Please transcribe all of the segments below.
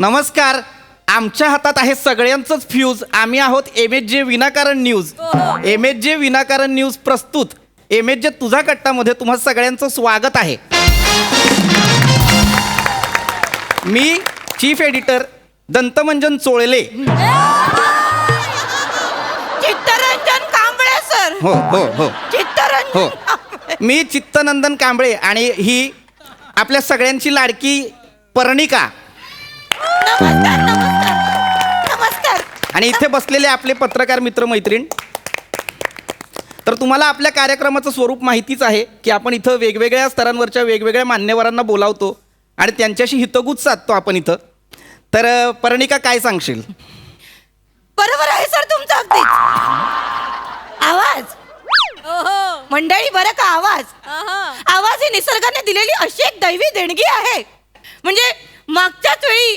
नमस्कार. आमच्या हातात आहे सगळ्यांचंच फ्यूज. आम्ही आहोत MHJ विनाकारण न्यूज. MHJ विनाकारण न्यूज प्रस्तुत MHJ तुझा कट्टामध्ये तुम्हा सगळ्यांचं स्वागत आहे. मी चीफ एडिटर दंतमंजन चोळले. चित्तरंजन कांबळे सर. हो हो हो चित्तरंजन हो. कांबळे. मी चित्तनंदन कांबळे आणि ही आपल्या सगळ्यांची लाडकी पर्णिका. नमस्कार नमस्कार नमस्कार. आणि इथे बसलेले आपले पत्रकार मित्र मैत्रीण. तर तुम्हाला आपल्या कार्यक्रमाचं स्वरूप माहितीच आहे की आपण इथं वेगवेगळ्या स्तरांवरच्या वेगवेगळ्या मान्यवरांना बोलावतो आणि त्यांच्याशी हितगुज साधतो आपण इथं. तर पर्णिका काय सांगशील? बरोबर आहे सर तुमचं अगदी. आवाज मंडळी बरं का, आवाज ही निसर्गाने दिलेली अशी एक दैवी देणगी आहे. म्हणजे मागच्याच वेळी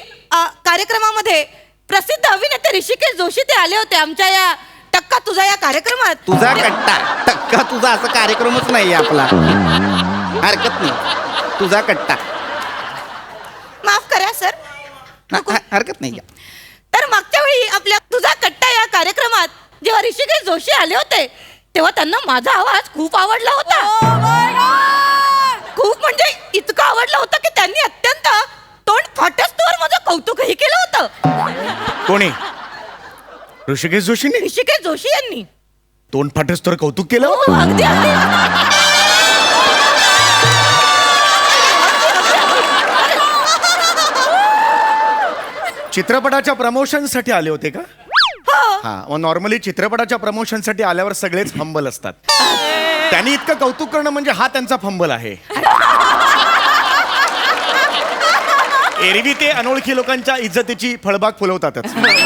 कार्यक्रमामध्ये प्रसिद्ध अभिनेते ऋषिकेश जोशी ते आले होते आमच्या या टक्का तुझा या कार्यक्रमात. तुझा कट्टा टक्का तुझा असा कार्यक्रमच नाही आपला. हरकत नाही, तुझा कट्टा. माफ करा सर. हरकत नाही. तर मागच्या वेळी आपल्या तुझा कट्टा या कार्यक्रमात जेव्हा ऋषिकेश जोशी आले होते तेव्हा त्यांना माझा आवाज खूप आवडला होता. खूप म्हणजे इतका आवडला होता की त्यांनी अत्यंत तोंड फाटस्तोवर माझं कौतुकही केलं होतं. कोणी? ऋषिकेश जोशीने ऋषिकेश जोशी यांनी तोंड फाटस्तोवर कौतुक केलं. हो, अगदी अगदी. चित्रपटाच्या प्रमोशन साठी आले होते का? हा, मग नॉर्मली चित्रपटाच्या प्रमोशन साठी आल्यावर सगळेच फंबल असतात. त्यांनी इतकं कौतुक करणं म्हणजे हा त्यांचा फंबल आहे. एरवी ते अनोळखी लोकांच्या इज्जतीची फळबाग फुलवतातच. नाही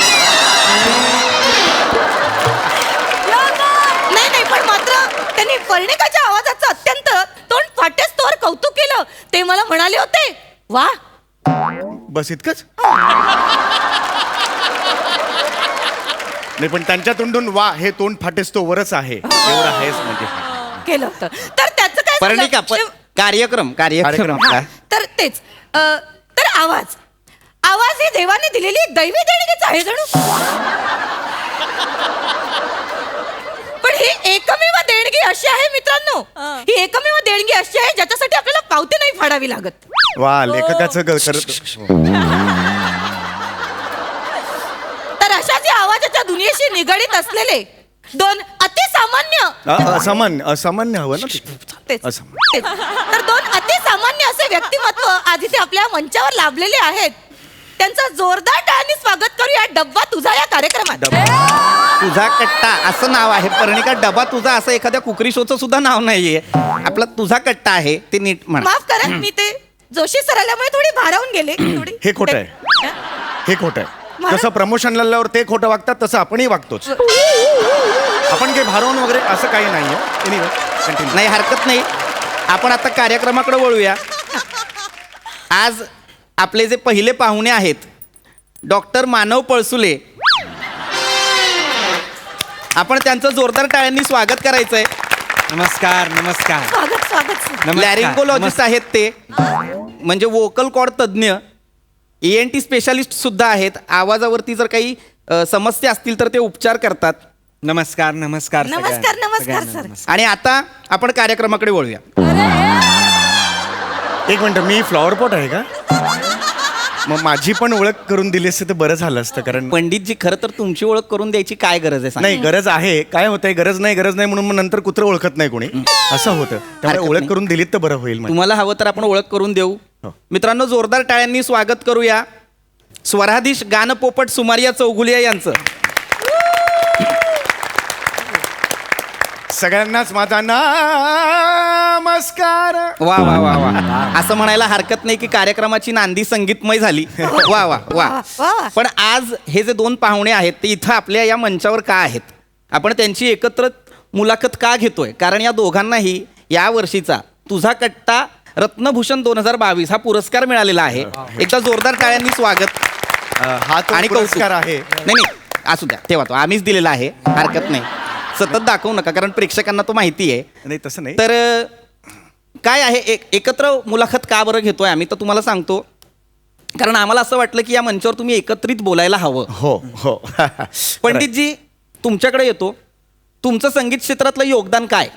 नाही, पण मात्र त्यांनी पर्णिकाच्या आवाजाचं अत्यंत तोंड फाटस्तोवर कौतुक केलं. ते मला म्हणाले होते, वा. बस इतकंच? नाही, पण त्यांच्या तोंडून वा हे तोंड फाटेस्तो वरच आहे एवढं आहेच म्हणजे. केलं होतं. तर त्याचं काय पर्णिका झालं? कार्यक्रम हा, तर तेच तर आवाज ही देवाने दिलेली एक दैवी देणगीच आहे जणू. पण ही एकमेव देणगी अशी आहे मित्रांनो, ही एकमेव देणगी अशी आहे ज्याच्यासाठी आपल्याला पावती नाही फाडावी लागत. वा, लेखकाचं करत. तर अशा जे आवाजाच्या दुनियेशी निगडीत असलेले दोन अतिसामान्य असामान्य हवं ना. तेच. असामान्य. तर दोन अतिसामान्य असे व्यक्तिमत्व आज इथे आपल्या मंचावर लाभलेले आहेत. त्यांचं जोरदार टाळ्यांनी स्वागत करूया डब्बा तुझा या कार्यक्रमात. तुझा कट्टा असं नाव आहे पर्णिका. डबा तुझा असं एखाद्या कुकरी शोचं सुद्धा नाव नाहीये. आपला तुझा कट्टा आहे ते नीट म्हणा. माफ करा, मी ते जोशी सर आल्यामुळे थोडी भारावून गेले. थोडी हे खोटं आहे. हे खोटं आहे. जसं प्रमोशनला आल्यावर ते खोटं वागतात तसं आपणही वागतोच. आपण काही भारवून वगैरे असं काही नाहीये. Anyway continue. नाही, हरकत नाही. आपण आता कार्यक्रमाकडे वळूया. आज आपले जे पहिले पाहुणे आहेत डॉक्टर मानव पळसुले, आपण त्यांचं जोरदार टाळ्यांनी स्वागत करायचंय. नमस्कार नमस्कार. स्वागत स्वागत. लॅरिंगोलॉजिस्ट आहेत ते, म्हणजे वोकल कॉर्ड तज्ज्ञ, ENT स्पेशालिस्ट सुद्धा आहेत. आवाजावरती जर काही समस्या असतील तर ते उपचार करतात. नमस्कार नमस्कार नमस्कार, नमस्कार, सगळ्यांना. सर. आणि आता आपण कार्यक्रमाकडे वळूया. एक मिनिट, मी फ्लॉवर पॉट आहे का? मग माझी पण ओळख करून दिली असते तर बरं झालं असतं. कारण पंडितजी, खरं तर तुमची ओळख करून द्यायची काय गरज आहे सांगा? नाही, गरज आहे. काय होतंय, गरज नाही म्हणून मग नंतर कुत्रं ओळखत नाही कोणी, असं होतं. त्यामुळे हरकत ओळख नाही. करून दिलीत तर बरं होईल. तुम्हाला हवं तर आपण ओळख करून देऊ. हो. मित्रांनो, जोरदार टाळ्यांनी स्वागत करूया स्वराधीश गानपोपट सुमारिया चौगुलिया यांचं. सगळ्यांनाच माझा नमस्कार. वा वा वा वा, असं म्हणायला हरकत नाही की कार्यक्रमाची नांदी संगीतमय झाली. वा वा वा. वा. पण आज हे जे दोन पाहुणे आहेत ते इथं आपल्या या मंचावर का आहेत, आपण त्यांची एकत्र मुलाखत का घेतोय? कारण या दोघांनाही या वर्षीचा तुझा कट्टा रत्नभूषण 2022 हा पुरस्कार मिळालेला आहे. एकदा जोरदार टाळ्यांनी स्वागत. हा तो आणि पुरस्कार आहे. नाही असू द्या, तेव्हा तो आम्हीच दिलेला आहे. हरकत नाही, सतत दाखवू नका कारण प्रेक्षकांना तो माहिती आहे. नाही तसं नाही. तर काय आहे एकत्र मुलाखत का बरं घेतोय आम्ही, तर तुम्हाला सांगतो. कारण आम्हाला असं वाटलं की या मंचावर तुम्ही एकत्रित बोलायला हवं. हो हो पंडितजी, तुमच्याकडे येतो. तुमचं संगीत क्षेत्रातलं योगदान काय?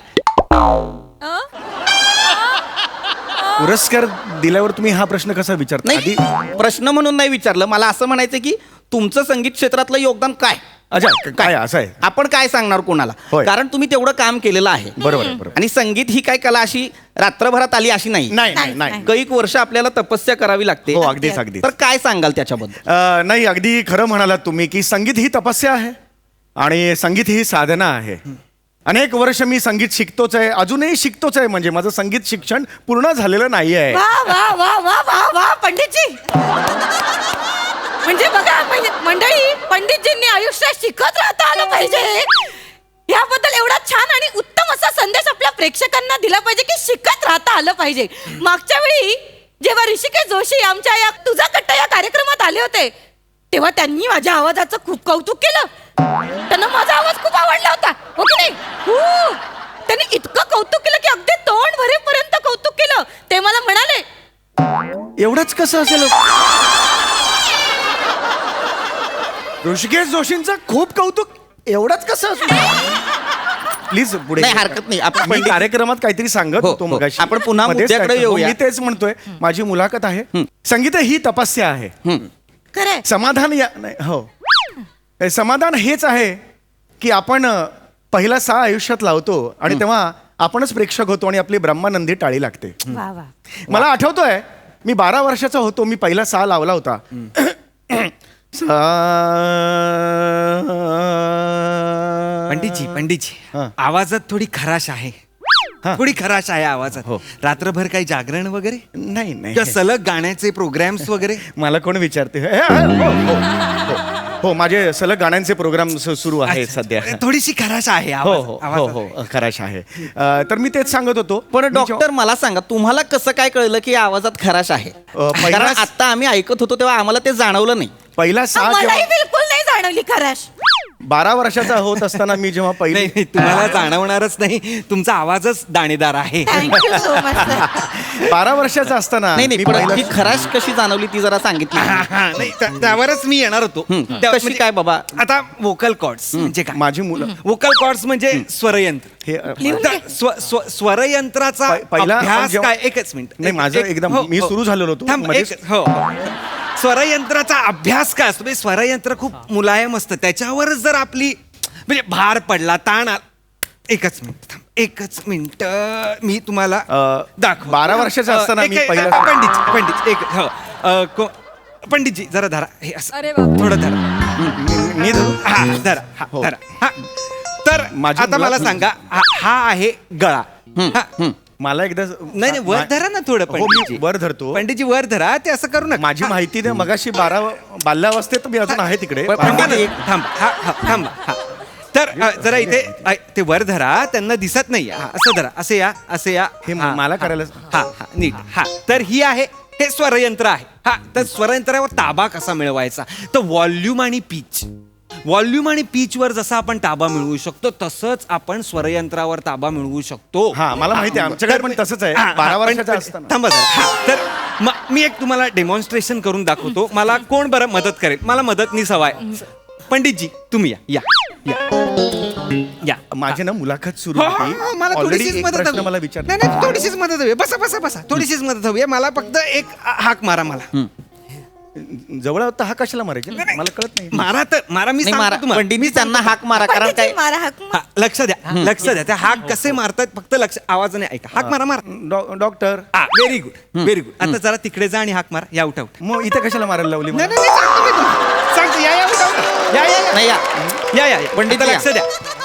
पुरस्कार दिल्यावर तुम्ही हा प्रश्न कसा विचारता? नाही, प्रश्न म्हणून नाही विचारलं. मला असं म्हणायचं की तुमचं संगीत क्षेत्रातलं योगदान काय? अच्छा काय असं आहे? आपण काय सांगणार कोणाला? होय. कारण तुम्ही तेवढं काम केलेलं आहे. बरोबर आहे, बरोबर. आणि संगीत ही काय कला अशी रात्रभरात आली अशी नाही. नाही नाही नाही कैक वर्ष आपल्याला तपस्या करावी लागते. हो अगदीच अगदीच. तर काय सांगाल त्याच्याबद्दल? नाही अगदी खरं म्हणालात तुम्ही की संगीत ही तपस्या आहे आणि संगीत ही साधना आहे. अनेक वर्ष मी संगीत शिकतोच आहे, अजूनही शिकतोच आहे. म्हणजे माझं संगीत शिक्षण पूर्ण झालेलं नाही आहे. वा वा वा वा वा वा पंडितजी. म्हणजे बघा मंडळी, पंडितजींनी आयुष्यात शिकत राहता आलं पाहिजे. याबद्दल एवढा छान आणि उत्तम असा संदेश आपल्या प्रेक्षकांना दिला पाहिजे की शिकत राहता आलं पाहिजे. मागच्या वेळी जेव्हा ऋषिकेश जोशी आमच्या या तुझा कट्टा या कार्यक्रमात आले होते तेव्हा त्यांनी माझ्या आवाजाचं खूप कौतुक केलं. त्यांना माझा आवाज खूप आवडला होता, हो की नाही? खूप. त्यांनी इतकं कौतुक केलं की अगदी तोंड भरेपर्यंत कौतुक केलं. ते मला म्हणाले, एवढंच कसं असेल? ऋषिकेश जोशींचं खूप कौतुक, एवढंच कसं असेल? प्लीज पुढे नाही, हरकत नाही. आपण मी पंडित- कार्यक्रमात काहीतरी सांगत हो, होतो हो. मगाशी. आपण पुन्हा मध्येच मुद्द्याकडे काय- येऊया. मी तेच म्हणतोय, माझी मुलाखत आहे. संगीत ही तपस्या आहे. खरंय समाधान नाही, हो हे समाधान हेच आहे की आपण पहिला सा आयुष्यात लावतो आणि तेव्हा आपणच प्रेक्षक होतो आणि आपली ब्रह्मानंदी टाळी लागते. वा वा. मला आठवतोय मी 12 वर्षाचा होतो, मी पहिला सा लावला होता. पंडितजी हा. आवाजात थोडी खराश आहे. हा. थोडी खराश आहे आवाजात. हो. रात्रभर काही जागरण वगैरे नाही नाही किंवा सलग गाण्याचे प्रोग्राम्स वगैरे? मला कोण विचारते? हो माझे सलग गाण्यांचे प्रोग्राम सुरू आहेत अच्छा. सध्या. थोडीशी खराश आहे हो आवाजात. हो हो आवाजात. हो खराश आहे. तर मी तेच सांगत होतो. पण मी डॉक्टर, मला सांगा, तुम्हाला कसं काय कळलं की या आवाजात खराश आहे? पहिला- कारण आता आम्ही ऐकत होतो तेव्हा आम्हाला ते जाणवलं नाही. पहिला सा मलाही जेव्हा बिलकुल नाही जाणवली खराश. 12 वर्षाचा होत असताना मी जेव्हा नाही पहिली नाही, तुम्हाला जाणवणारच नाही. तुमचा आवाजच दाणेदार आहे. Thank you so much. 12 वर्षाचा असताना नाही नाही, मी पण पहिला- ती खराश कशी जाणवली ती जरा सांगितली. नाही, त्यावरच मी येणार होतो. कशी काय बाबा? आता वोकल कॉर्ड्स म्हणजे काय? माझी मुलं वोकल कॉर्ड्स म्हणजे स्वरयंत्र. हे लिहून घे. स्वरयंत्राचा पहिला आपण अभ्यास जेव्हा- काय? एकच मिनिट. नाही, माझं एकदम- हो, मी हो. सुरू झालेलो होतो. थांब, मध्येच- हो. स्वरयंत्राचा अभ्यास काय असतो? म्हणजे स्वरयंत्र खूप मुलायम असतं. त्याच्यावरच जर आपली म्हणजे भार पडला, ताण एकच मिनिट थांब, एकच मिनिट. मी तुम्हाला दाखव. 12 वर्षाचा असताना मी पहिला- पंडितजी पंडितजी जरा धरा हे असं थोडं धरा. मी धरू? हा धरा, हा हो. धरा, हा. तर माझी आता मला मुलं- सांगा, हा आहे गळा. हा. मला एकदा नाही नाही, वर धरा ना थोडं हो, मी पंडितजी. वर धरतो. पंडितजी वर धरा, ते असं करू नका. माझी माहिती द्या. मगाशी 12 बाल्यावस्थेत मी अजून आहे तिकडे. थांबा ना, थांबा. हा थांबा. हा तर जरा इथे ते वर धरा, त्यांना दिसत नाही. असं धरा, असे या, असे या. हे हा, मला हा. करायला- हा हा नीट. हा तर ही आहे, हे स्वरयंत्र आहे. हा तर स्वरयंत्रावर ताबा कसा मिळवायचा? तर व्हॉल्यूम आणि पीच. व्हॉल्यूम आणि पीचवर जसा आपण ताबा मिळवू शकतो तसंच आपण स्वरयंत्रावर ताबा मिळवू शकतो. हा मला माहिती आहे, आमच्याकडे पण तसंच आहे. 12 वर्षाचा असताना. थांबा जरा. हा, तर मी एक तुम्हाला डेमॉन्स्ट्रेशन करून दाखवतो. मला कोण बरं मदत करेल? मला मदतनीस हवाय. पंडितजी तुम्ही या या या. माझी ना मुलाखत सुरू हो, हो, होती. हो, मला Already थोडीशीच एक मदत प्रश्न हवी. मला विचार. नाही नाही, थोडीशीच मदत हवी. बसा बसा बसा, थोडीशीच मदत हवी. मला फक्त एक हाक मारा मला. जवळ होता हा कशाला मारायचे? मला कळत नाही. मारा तर मारा. मी नाही, सांगतो मारा. तुम्हाला. पंडितजी त्यांना हाक मारा. कारण काय, पंडितजी मारा हाक. हा, लक्ष द्या, लक्ष द्या. त्या हाक कसे मारतात फक्त लक्ष, आवाजाने ऐका. हाक मारा, मारा. Doctor very good, very good. आता जरा तिकडे जा आणि हाक मारा. या, उठा उठा. मग इथे कशाला मारायला लावली मला? नाही नाही नाही, सांगतो मी तुम्हाला. सांगतो. या या, उठा उठा. या या नाही या. या या पंडित आता या. लक्ष द्या.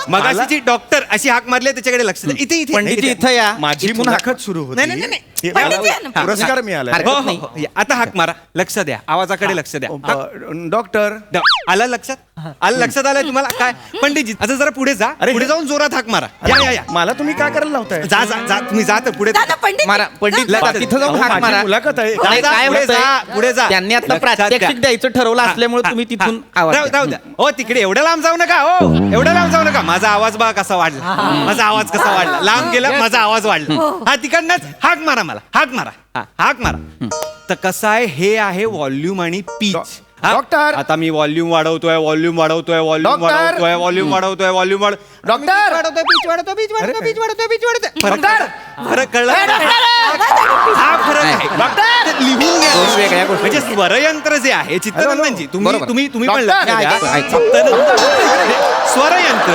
मगाशीची डॉक्टर अशी हाक मारली आहे, त्याच्याकडे लक्ष द्या. इथे इथे पंडितजी इथे. इथं या. माझी इथून मुलाखत सुरू होती. नाही, नाही, नाही, हे पंडित मला या ना. पुरस्कार मिळाला. हरकत हो, हो, नाही. हो. या, आता हाक मारा. लक्ष द्या, आवाजाकडे लक्ष द्या. डॉक्टर आलं लक्षात? आलं लक्षात आलं तुम्हाला? काय पंडितजी, आता जरा पुढे जा. अरे, पुढे जाऊन जोरात हाक मारा. या या या. मला तुम्ही काय करायला लावताय? जा जा जा, तुम्ही जा तर पुढे. दादा पंडित मारा. पंडित जा. तिथं जाऊन अहो, हाक माझी मारा. मुलाखत आहे. नाही, जा, काय पुढे होतंय? जा, पुढे जा. त्यांनी आता लक्षात प्रात्यक्षिक घ्या. द्यायचं ठरवलं हा, असल्यामुळे हा, तुम्ही हा. तिथून आवाज राहू द्या. राहू द्या. हो तिकडे एवढ्या लांब जाऊ नका. हो एवढ्या लांब जाऊ नका. माझा आवाज बघा कसा वाढला. माझा आवाज कसा वाढला. लांब गेला, माझा आवाज वाढला. हा तिकडनंच हाक मारा मला. हाक मारा. हा, हाक मारा. तर कसं आहे, हे आहे व्हॉल्यूम आणि पीच. डॉक्टर! आता मी व्हॉल्यूम वाढवतोय, व्हॉल्यूम वाढवतोय, व्हॉल्यूम डॉक्टर! वाढवतोय, व्हॉल्यूम वाढवतोय, व्हॉल्यूम डॉक्टर! वाढवतोय, पिच वाढवतोय, पिच वाढवतोय, पिच वाढवतोय, पिच वाढवतोय. डॉक्टर! फरक कळला? हा फरक आहे. ते लिहून घ्या. दोन वेगळ्या गोष्टी. म्हणजे स्वरयंत्र जे आहे चित्तरंजनजी, तुम्ही बरोबर. तुम्ही तुम्ही पण डॉक्टर! लक्ष द्या. ऐका, ऐका. फक्त ना, स्वरयंत्र,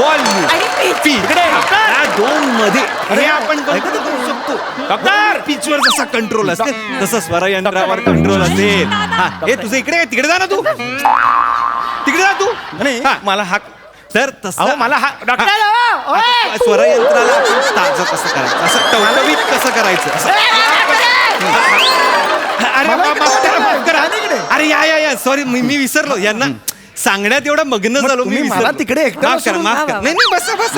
व्हॉल्यूम, आणि pitch. पीच, या दोन मध्ये हे आपण कंट्रोल करू शकतो. डॉक्टर, पिचवर जसा कंट्रोल असते तसं स्वरयंत्रावर कंट्रोल असेल. हा, हे तुझं इकडे आहे, तिकडे जा ना तू, तिकडे जा तू. नाही हा. मला हा तर तसं अहो मला हा डॉक्टर हा. आता स्वरयंत्राला आपण ताजं कसं करायचं, असं टवटवीत कसं करायचं, असं. अरे माफ करा, माफ करा. अरे या सॉरी, मी विसरलो. यांना सांगण्यात एवढं मग्न झालो मी, तुम्ही मला विसरलो. तिकडे एकटं माफ करा, बसवून- माफ करा. नाही बस बस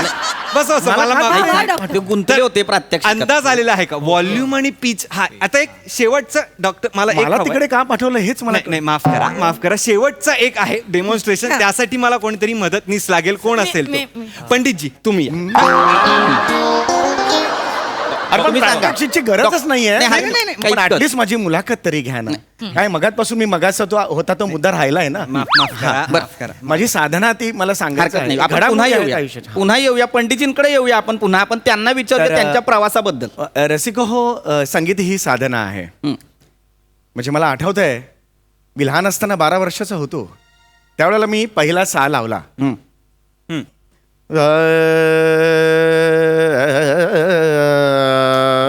बस बस मला मला माफ काय- करा. डॉक्टर. ते गुंतले होते प्रात्यक्षिक. अंदाज आलेला आहे का व्हॉल्यूम आणि पीच? हा, आता एक शेवटचं डॉक्टर मला एक मला हवंय. तिकडे का पाठवलं हेच मला नाही नाही, माफ करा शेवटचा एक आहे डेमॉन्स्ट्रेशन. त्यासाठी मला कोणीतरी मदतनीस लागेल. कोण असेल मी- तो? पंडितजी तुम्ही या. अरे पण तुम्ही सांगा. प्रात्यक्षिकची गरजच नाहीये. नाही, नाही, नाही, काहीच पण कर. ऍटलीस्ट माझी मुलाखत तरी घ्या ना. काय मगातपासून मी मगाचा तो होता तो मुद्दा राहिलाय ना. माफ करा, माफ करा. माझी साधना ती मला सांगायचं हरकत नाही. आहे. आपण घडामोडी पुन्हा आहेत येऊया, आयुष्याच्या. पुन्हा येऊया पंडितजींकडे येऊया आपण पुन्हा. आपण त्यांना विचारूया तर, त्यांच्या प्रवासाबद्दल. रसिको हो, संगीत ही साधना आहे. हं. म्हणजे मला आठवत आहे मी लहान असताना 12 वर्षाचा होतो त्यावेळेला मी पहिला सा लावला. हं.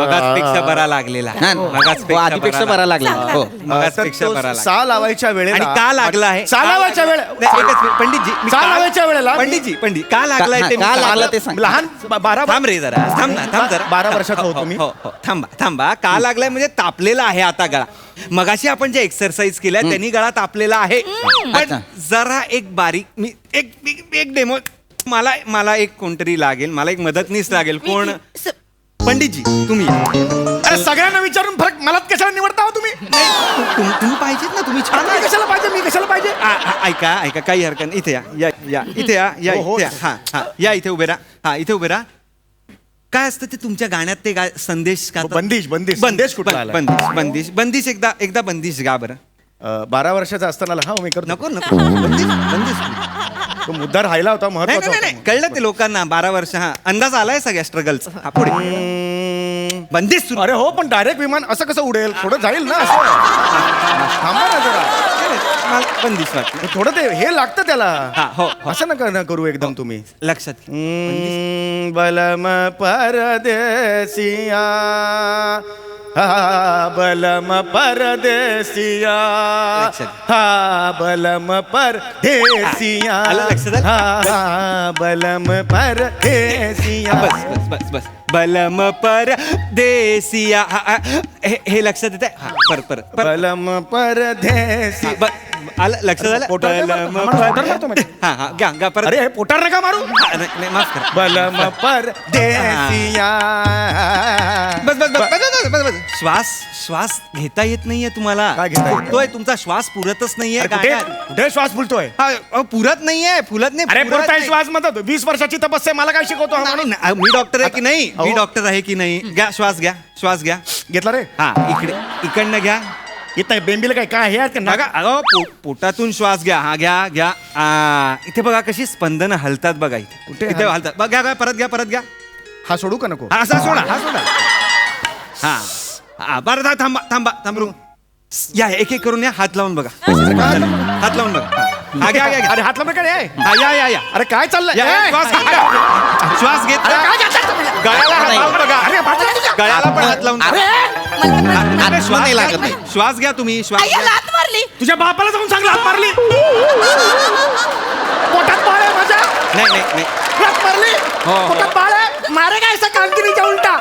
मगाचपेक्षा बरा लागलेला हा, आहे. हो, आधीपेक्षा बरा लागला. हो. मगाचपेक्षा तर तो बरा लागला. सा लावायच्या वेळेला आणि का लागला आहे? सा लावायच्या नाही, एकच मिनिट. पंडितजी मी सा का- लावायच्या वेळेला पंडित का लागलाय ते मी का सांगतो. लागला ते सांग. लहान 12 थांब रे जरा, थांब ना, थांब जरा. 12 वर्षाचा हो, होतो मी. हो, हो. थांबा का लागलाय म्हणजे तापलेला आहे आता गळा. मगाशी आपण जे एक्सरसाइज केल्या त्यांनी गळा तापलेला आहे. पण अच्छा. जरा एक बारीक मी एक डेमो मला एक कोणतरी लागेल, मला एक मदतनीस लागेल. कोण? पंडितजी तुम्ही या. अरे सगळ्यांना विचारून फरक मलाच कशाला निवडता हो तुम्ही? तुम्ही पाहिजेत ना, तुम्ही छान मी आहे. कशाला पाहिजे मी कशाला पाहिजे? ऐका काही हरकत नाही. इथे या इथे या हो, हो. इथे या. हा या इथे उभे राहा. हा इथे उभे राहा. काय असतं ते तुमच्या गाण्यात ते संदेश का? बंदिश संदेश कुठला आला? बंदिश एकदा बंदिश गा बरं. 12 वर्षाचा असताना हा मी करतो. नको बंदिश. तो मुद्दा राहिला होता नाही महत्वाचा नाही, नाही होता. कळलं ते लोकांना. 12 वर्ष. हा अंदाज आलाय सगळ्या स्ट्रगलचा. हा पुढे बंदिश सुरू. अरे हो पण डायरेक्ट विमान असं कसं उडेल? थोडं जाईल ना असं. थांबा ना जरा. मला बंदिश वाटलं. थोडं ते हे लागतं त्याला. हा हो हो. असं नका करू एकदम तुम्ही. लक्षात घ्या. बलम परदेसिया हा बलम परदेसिया लक्षात. हा बलम परदेसिया आलं लक्षात आलं? हा बलम परदेसिया. बस बलम पर देसिया. हे लक्षात येत आहे. परत बलम परदेसी. आलं लक्षात आलं. पोटावर बलम पोटावर मारतो म्हणजे. हा घ्या परत. अरे हे पोटार नका मारू. नाही माफ करा. बलम परदेसिया. बस. श्वास घेता येत नाहीये तुम्हाला. काय घेता येत नाही? तोय तुमचा श्वास पुरतच नाहीये अरे कुठे गाण्यात. कुठे श्वास फुलतोय? पुरत नाहीये. फुलत नाही. अरे पुरत पुरताय नाही. श्वास म्हणतो 20 वर्षाची तपस्या मला काय शिकवतो हा माणूस? नाही, मी डॉक्टर आहे की नाही? मी अहो. डॉक्टर आहे की नाही? घ्या श्वास घ्या. घेतला रे हा इकडनं घ्या. इथं बेंबीला काय हे आहेत का बघा नागा? पोटातून श्वास घ्या. हा घ्या. इथे बघा कशी स्पंदन हलतात बघा. कुठे इथे हलतात. बघा घ्या परत घ्या. हा सोडू का नको? हा असा सोडा. हा बरं थांबा या एक करून या. हात लावून बघा. हात लावून बघा. हा घ्या. अरे हात लांब काय आहे? हा या. अरे काय चाललंय? या, श्वास घेत अरे जा. काय चाललंय तुम्हाला? गळ्याला हात लावून बघा. अरे बाजूला तुझ्या. गळ्याला पण हात लावून अरे, अरे, श्वास नाही घ्या लागत तुम्ही. श्वास घ्या तुम्ही. श्वास आईया घ्या. लात मारली. तुझ्या बापाला जाऊन सांग लात मारली. पोटात बाळ आहे माझ्या. नाही लात मारली. हो. पोटात बाळ आहे. मारे काय असं कामगिरीच्या उलटा.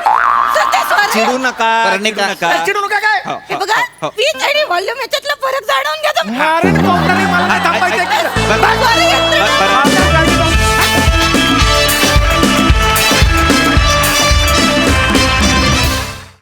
सध्या स्वारी. चिडू नका. करणे का? चिडू नका काय? हो, हे बघा हो. पीच आणि व्हॉल्यूम याच्यातला फरक जाणून घ्या तुम्ही. मारेन कोपराने मला नाही थांबायचं. स्वारी घेतली.